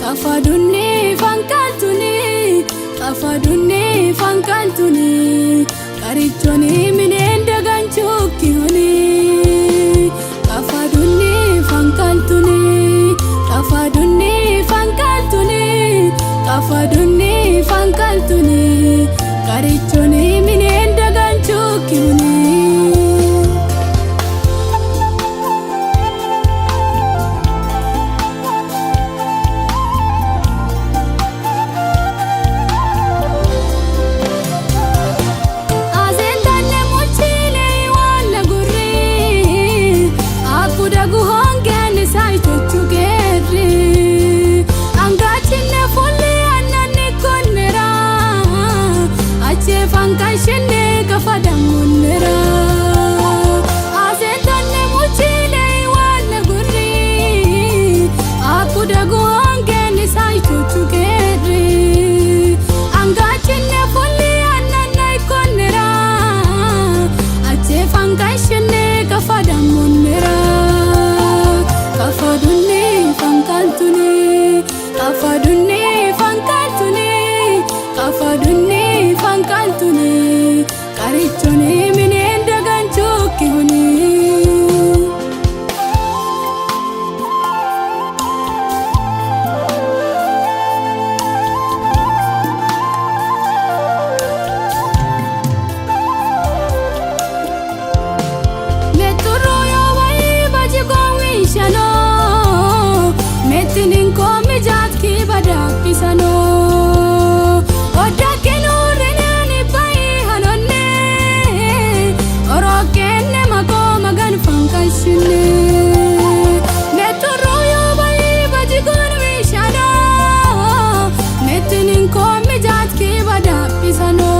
Kafadunni fankaltuni Karichoni minenda ganchuki huni Kafadunni fankaltuni Karichoni minenda ganchuki huni Fankashne kafadamunra azentanne muchile wala gurri akudagu angeni saichuchugeri angachinne fulli annanna ikonra ache fankashne kafadamunra kafadunni fankaltuni Karichoni minenda ganchuki huni Meturo yo vai baji gongishano Metinin komi jatki badakisano Meturo yo vai baji gongishano Metinin komi jatki badakisano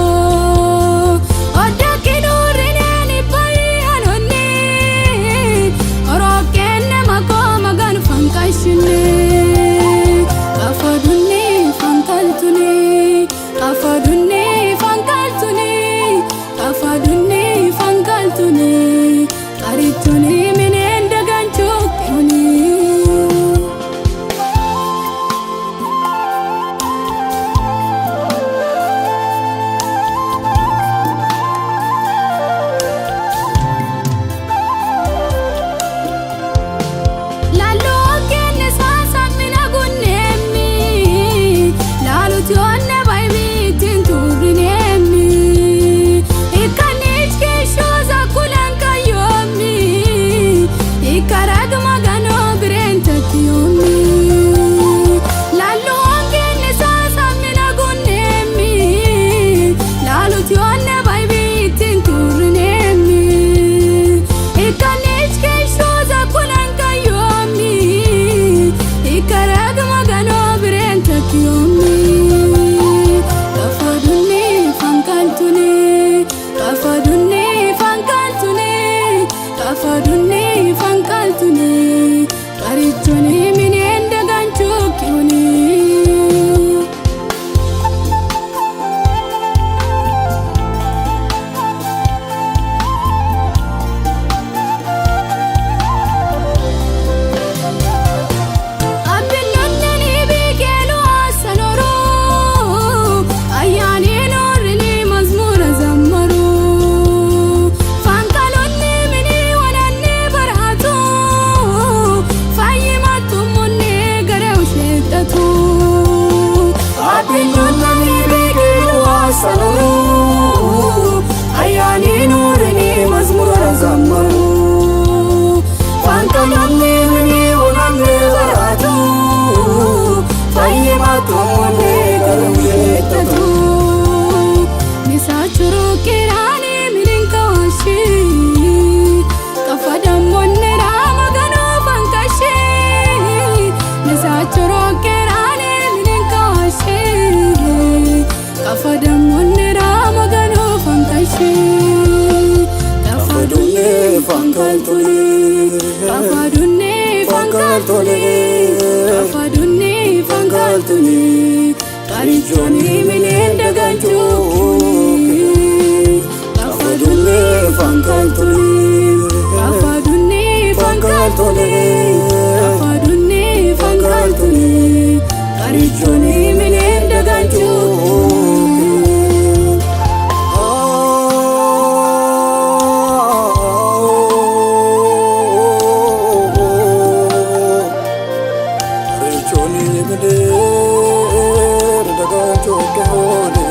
Karichoni minenda ganchuki huni Karichoni minenda ganchuki huni Abinonnani bikelu asanoro Ayani nurni mazmura zammaru Fankalonni mini wananni barhatu Abinonnani bikelu asanoro Ayani nurni mazmura zammaru Fankalonni mini wananni barhatu Fayyimatumunni garushetatu Nisachuru kirani mininkawashi Kafadamunni ramagano fankashi Nisachuru kirani mininkawashi Kafadamunni ramagano fankashi Kafadunni fankaltuni Karichoni minenda ganchuki Kafadunni fankaltuni Arichoni minenda gancho Arichoni minenda gancho kehone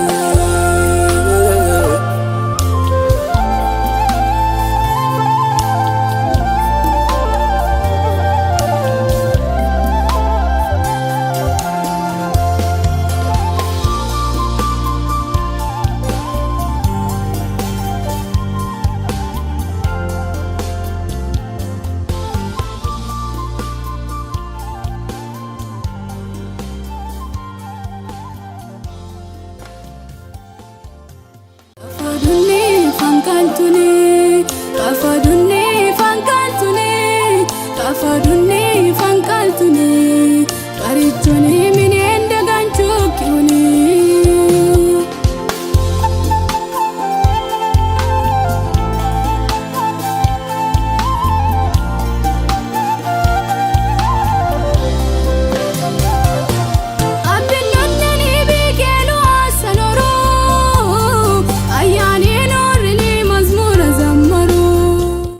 Kafadunni, kafadunni, fankantuni, kafadunni.